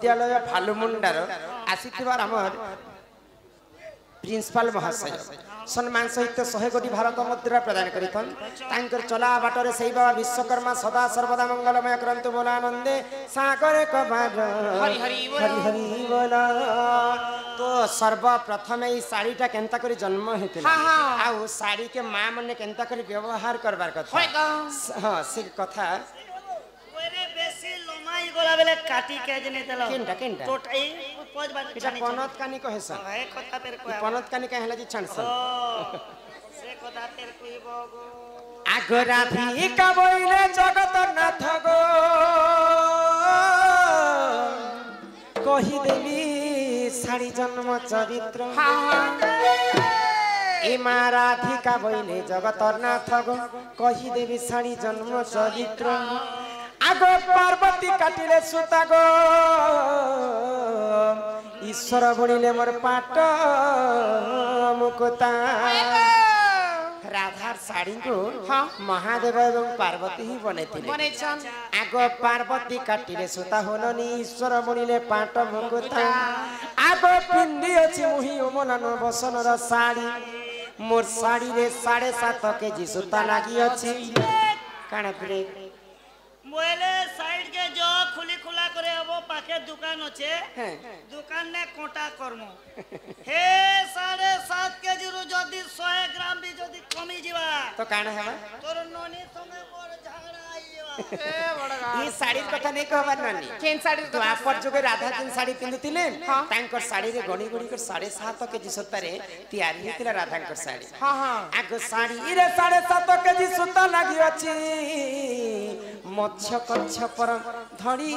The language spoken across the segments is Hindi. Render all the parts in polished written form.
विद्यालय फालुमुंडार आसीथिबार हमर प्रिंसिपल महाशय सम्मान सहित 100 कोटी भारत मुद्रा प्रदान करिथन तांकर चला बाटरे सही बाबा विश्वकर्मा सदा सर्वदा मंगलमय करंतु बोलानंदे सागर कबार हरि हरि बोला। तो सर्वप्रथम ई साड़ीटा केनता करी जन्म हेतिला आ साड़ी के मां मने केनता करी व्यवहार करबार कथा हां से कथा ओरे बेसी लोमाई गोला बेले काटी के जने देलो केनटा टोटाई पज बार इटा पनत कानी कहेसा ए कथा तेरे को पनत कानी कहला जी छानसन से कथा तेरे को बगो आगरा भी का बोइले जगत नाथ गो कहि देवी साड़ी जन्म चरित्र ए राधिका बोइले जगत नाथ गो कहि देवी साड़ी जन्म चरित्र आगो पार्वती काटिले सुता गो ईश्वर बुणिले मोर पाट मुकुता राधार साड़ी को महादेव एवं पार्वती ही बने आगो पार्वती काटिले सुता होलनी ईश्वर बुणिले पाट मुकुता आगो पिंडी अछि मुही ओमलन बसनर साड़ी मोर साड़ी रे 7.5 केजी सुता लागी अछि काना प्रे मोले साइड के जो खुली खुला करे वो पाके दुकान होचे दुकान ने कोटा करमो हे 7.5 केजी रु जदी 100 ग्राम भी जदी कमी जीवा तो काना हेबा तोर नोनी संगे मोर झगड़ा आईवा ए बडगा ई साड़ी कथा नै कहबार नानी केन साड़ी तो आपन जोगे राधा केन साड़ी पिंदुतिले तांकर साड़ी रे गणी गणी कर 7.5 केजी सुतारे तैयारी हेतिला राधांकर साड़ी हां हां आगो साड़ी रे 7.5 केजी सुता लागि अछि मत्स्य कच्छ पर धड़ी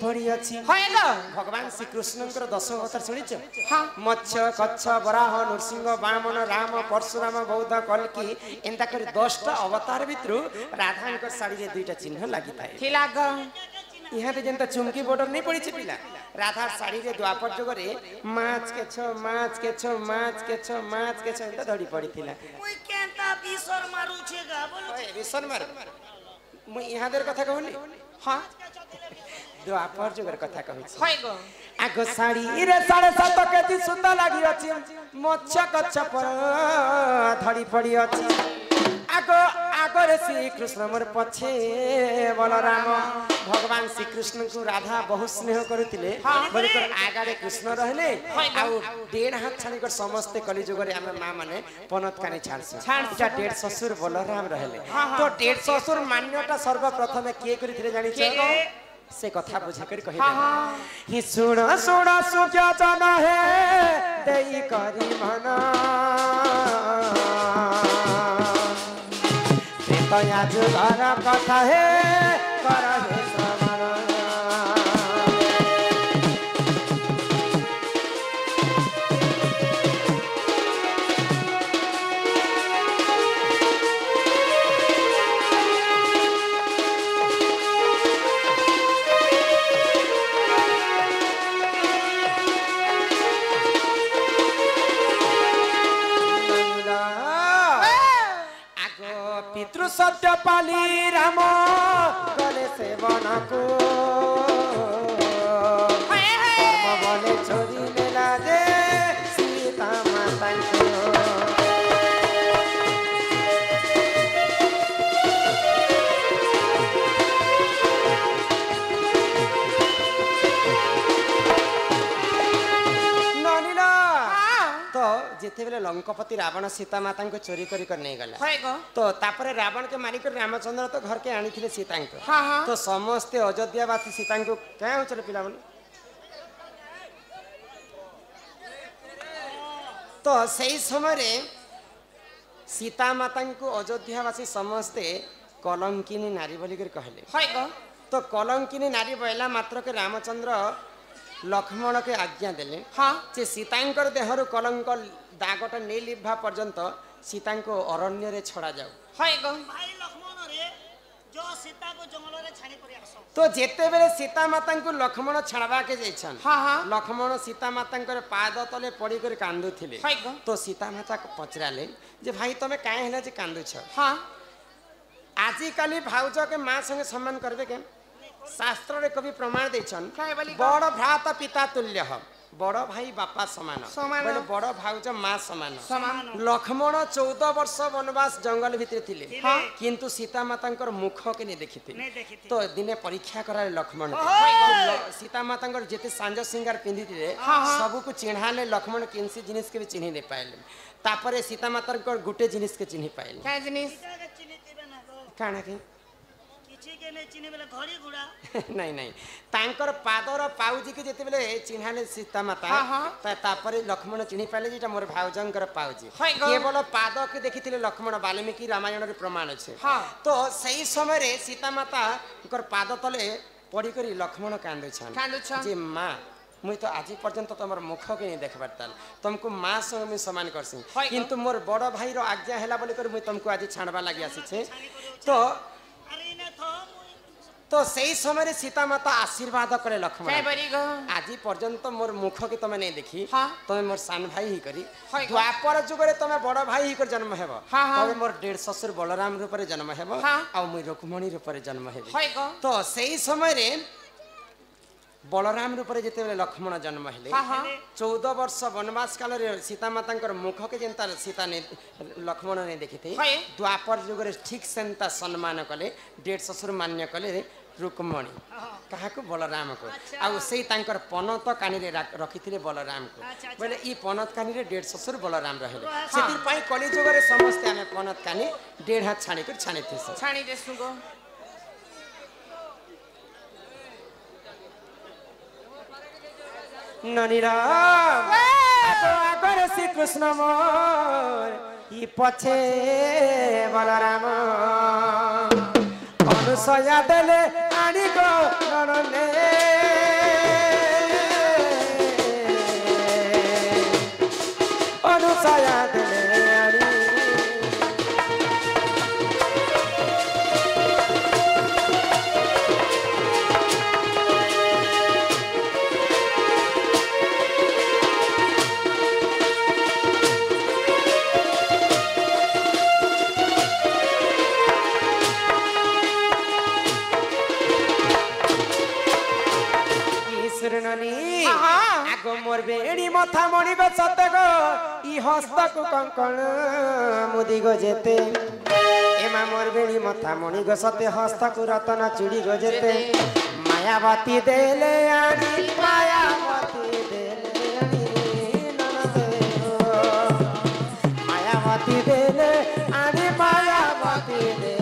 पड़ी अछि होएगा भगवान श्री कृष्णकर 10 अवतार सुनिछ हां मत्स्य कच्छ वराह नरसिंह वामन राम परशुराम बौद्ध कल्की एंता कर 10 टा अवतार भितरु राधांकर साड़ी रे दुईटा चिन्ह लागि थाए की लाग इहा पे जेंता चुमकी बॉर्डर नहीं पड़ी छिपिला राधा साड़ी रे द्वापर जुग रे माछ के छ एंता धड़ी पड़ी थिला कोई केंता बिसर मारू छेगा बोलो बिसर मार मु यहाँ देर कथा कहूनी हाँ द्वापर जुगर कथा कहूँ होएगो आगो साड़ी रे 7.5 केजी सुंदर लागी अछि मत्स्य कच्छ पर धड़ी पड़ी अछि आगो आगरे श्री कृष्ण मोर पछे बलराम भगवान श्री कृष्ण को राधा बहुत स्नेह करथिले बड़ी कर आगारे कृष्ण रहले आ डेढ़ हाथ छानी कर समस्त कली जुग रे हम मां माने पनत कानी छाड़सा डेढ़ ससुर बलराम रहले तो डेढ़ ससुर मान्यता सर्वप्रथम के करथिले जानि छ से कथा बुझे कर कहि हि सुण सुण सुजा जन हे देई करी मना तया जुगार कथा हे कर हे श्रवण पितृ सत्य पाली राम गले सेवन को बले छोरी मेला दे सीता माता को जेते बेले लंकापति रावण सीता माता को चोरी करी कर नहीं गला तो तापरे रावण के मारी कर रामचंद्र तो घर के आनी थिले सीता को तो समस्त अयोध्यावासी सीता को क्या होचले पिला बोले तो सही समय रे सीता माता को अयोध्यावासी समस्ते कलंकिनी नारी बोली कर कहले तो कलंकिनी नारी बहला मात्र के रामचंद्र लक्ष्मण के आज्ञा देले जे सीतांकर देहरु कलंक दागटा नहीं लिभा पर्यंत सीता को अरण्य रे छड़ा जाऊ भाई लक्ष्मण रे जो सीता को जंगल रे छानी परि आसो तो जेते बेले सीता माता को लक्ष्मण छड़वा के जाइछन लक्ष्मण सीता माता कर पाद तले पड़ी कर कांदु थिले तो सीता माता को पचराले जे भाई तमे काहे हेला जे कांदु छ आजि काली भाउज के मां संगे सम्मान करबे के शास्त्र रे कभी प्रमाण देछन बड़ भ्राता पिता तुल्य ह बड़ भाई बापा समान बोले बड़ भाउज माँ समान लक्ष्मण 14 वर्ष वनवास जंगल भितर थिले किंतु सीता मातांकर मुख के नहीं देखिथे तो दिने परीक्षा कराले लक्ष्मण सीता मातांकर जेते सांज सिंगार पिंधि थिले सब को चिन्हाले लक्ष्मण किनसी जिनिस के भी चिन्हि नहीं पाइले तापरे सीता मातांकर गुटे जिनिस के चिन्हि पाइले का जिनिस काना के के ने चिन्हि बेले घड़ी गुड़ा नहीं नहीं तांकर पादर पाउजी के जेते बेले चिन्हाले सीता माता तापरे लक्ष्मण चिन्हि पाइले जेटा मोर भाउजंकर पाउजी केवल पाद के देखिथिले लक्ष्मण वाल्मीकि रामायण रे प्रमाण छे तो सही समय रे सीता माता कर पाद तले पड़ी करी लक्ष्मण कांदे छन जे मां मुई तो आज पर्यंत तुम मुख के नहीं देख पारताल तुमको माँ संग मुझे सम्मान करसी किंतु मोर बड़ भाई रो आज्ञा हैला बोली कर मुई तुमको आज छाड़बा लागि आसी छे तो सही समय रे सीता माता आशीर्वाद करे लक्ष्मण आज पर्यंत मोर मुख के तुम नहीं देखी तुम मोर सान भाई ही करी द्वापर जुग रे तुम बड़ भाई ही कर जन्म हेबो तबे मोर डेढ़ ससुर बलराम रूप रे जन्म हेबो आ मुई रुक्मणी रूप रे जन्म हेबी तो सही समय रे बलराम रूप से जिते लक्ष्मण जन्म हेले 14 वर्ष वनवास काल रे सीता माता मुख के जेनता सीता ने लक्ष्मण ने देखी थे द्वापर युग रे ठीक सेंता सम्मान कले डेढ़ ससुर मान्य कले रुक्मणी कहा को बलराम को आ से पनत कानी रे रखी बलराम को बोले ई पनत कानी रे डेढ़ ससुर बलराम रहे से कली युग रे समस्ते आम पनत कानी डेढ़ हाथ छाणी कर छाणी देसु ननीराम आगर श्री कृष्ण मोर ई पछे बलराम अनुसया देले आनी गो नरने अनुसया देले आनी आगो मोर बेड़ी मथा मणि गो सत गो ई हस्त को कंकण मुदी गो जेते एमा मोर बेड़ी मथा मणि गो सते हस्त को रतन चूड़ी गो जेते मायावती देले आनी मायावती देले आनी मायावती देले आनी मायावती देले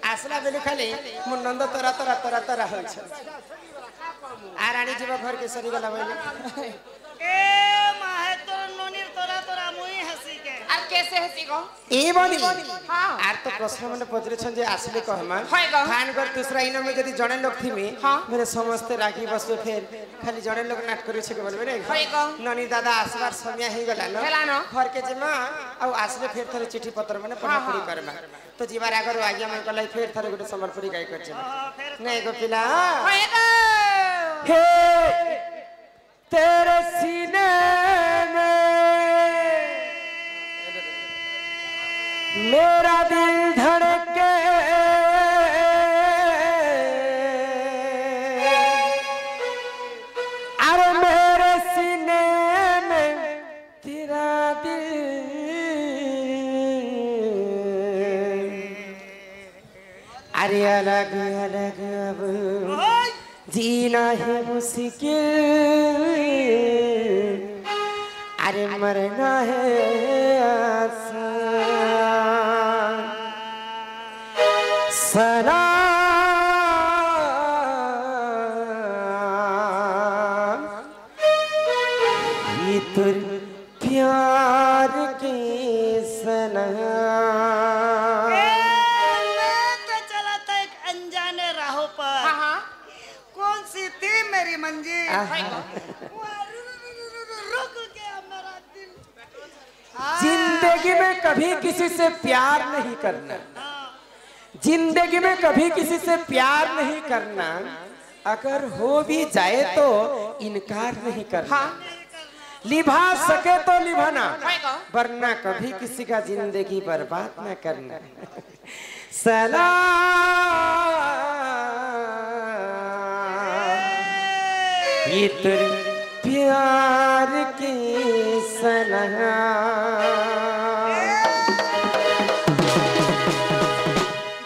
आसला बेलू खाली मो नंद तोरा तोरा तोरा तोरा हो आ रानी जीव घर के सरी गला बोले ए माहे तोर नोनी तोरा तोरा मुई हसी के आर कैसे हसी गो ए बनी हां आर तो प्रश्न मन पजरे छन जे आसले कहमा खान कर दूसरा इनो में यदि जणे लोग थी में मेरे समस्त रागी बसबे फेर खाली जणे लोग नाट करे छे के बोलबे रे ननी दादा आसबार समय ही गला न घर के जमा आ आसले फेर थरे चिट्ठी पत्र माने पढ़ा पढ़ी करबा तो जीवार आगर आज्ञा मन कलाई फेर थरे गुटे संबलपुरी गाय कर छे नहीं गो पिला हे तेरे सीने में मेरा दिल धड़के अरे मेरे सीने में तेरा दिल अरे अलग अलग अब जीना है मुश्किल अरे मरना है आसान सलाम ये तुर प्यार की सलाम मेरी मंजिल रुक गया मेरा दिल। जिंदगी में कभी किसी से प्यार नहीं करना, जिंदगी में कभी किसी से प्यार नहीं करना, अगर हो भी जाए तो इनकार नहीं करना, निभा सके तो निभाना, वरना कभी किसी का जिंदगी बर्बाद न करना। सलाम ये तेरे प्यार की सलाम,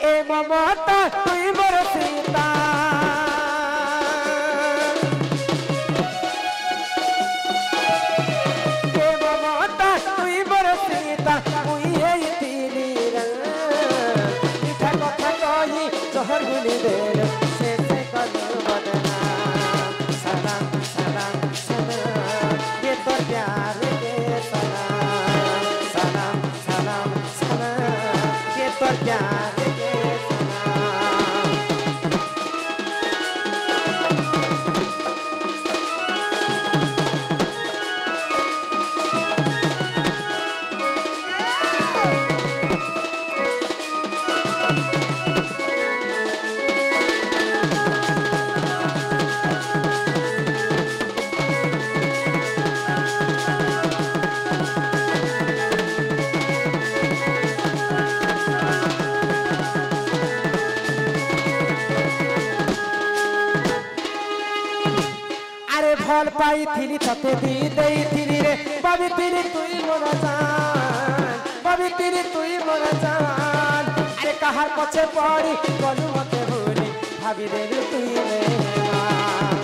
ए ममता तुई बरसीता, ए ममता तुई बरसीता, मुई है तेरी रंग, मिठा कथा कही तोहर गुली देर से कलू बदना। सलाम सलाम सलाम ये तो प्यार के सलाम, सलाम सलाम सलाम ये तो प्यार के सलाम। अरे भल पाई थी तते दी देई थी रे बाबी तेरी तुई मोरा जान, बाबी तेरी तुई मोरा जान। अरे कहार पछे पड़ी गलू मते भूली भाभी देलु तुई मेहमान।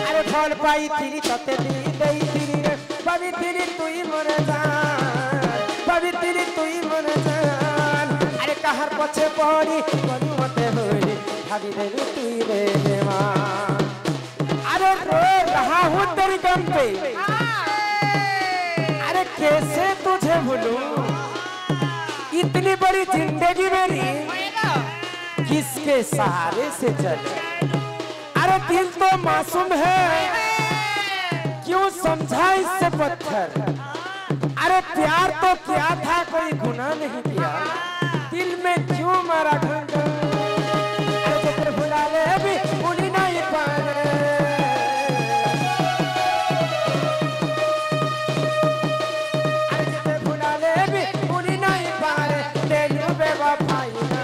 अरे भल पाई थी तते दी देई थी रे बाबी तेरी तुई मोरा जान, बाबी तेरी तुई मोरा जान। अरे कहार पछे पड़ी गलू मते भूली भाभी देलु तुई मेहमान। अरे रो रहा हूँ तेरी गम पे, अरे कैसे तुझे भूलूं, इतनी बड़ी जिंदगी मेरी किसके सहारे से चले। अरे दिल तो मासूम है क्यों समझा इससे पत्थर। अरे प्यार तो क्या था कोई गुनाह नहीं किया, दिल में क्यों मारा घंटा। अरे जिक्र भुला ले अभी भूली नहीं पाए, अरे जिक्र भुला ले अभी भूली नहीं पाए, ले लूं बेवफाई ना।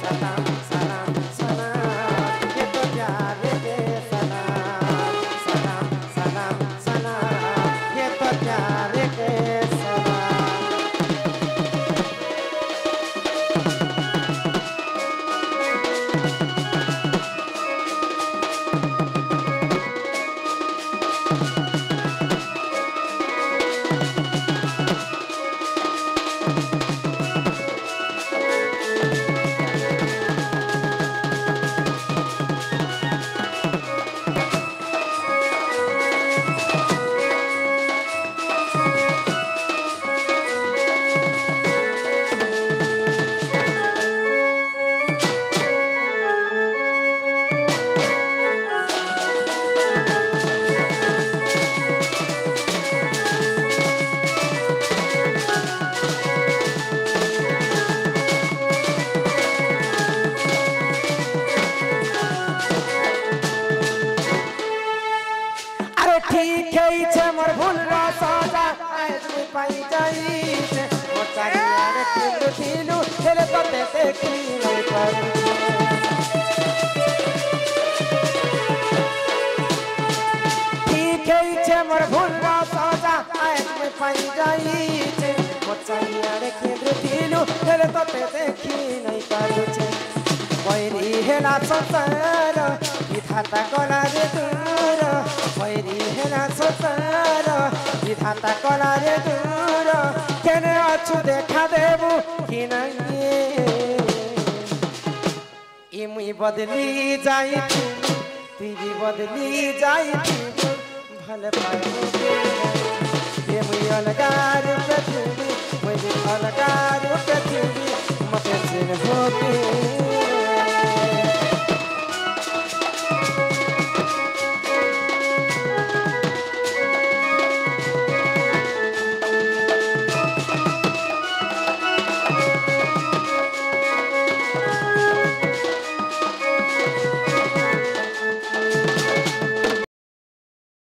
सलाम सलाम सलाम ये तो प्यार के सलाम, सलाम सलाम सलाम ये तो प्यार के सलाम। ठीक है इच्छा मोर भूल रा साजा आज में पाई जाई छे मोर चारिया रे तिलु तिलु हेले तते देखी नहीं पर। ठीक है इच्छा मोर भूल रा साजा आज में पाई जाई छे मोर चारिया रे तिलु तिलु हेले तते देखी नहीं पर। वैरी हेला संसार विधाता कला रे दूर, वैरी हेला संसार विधाता कला रे दूर। केने अछु देखा देबु कि नहीं ई मुई बदली जाई तू भी बदली जाई भले पाए ये मुई अलगा रूप तू मुई अलगा रूप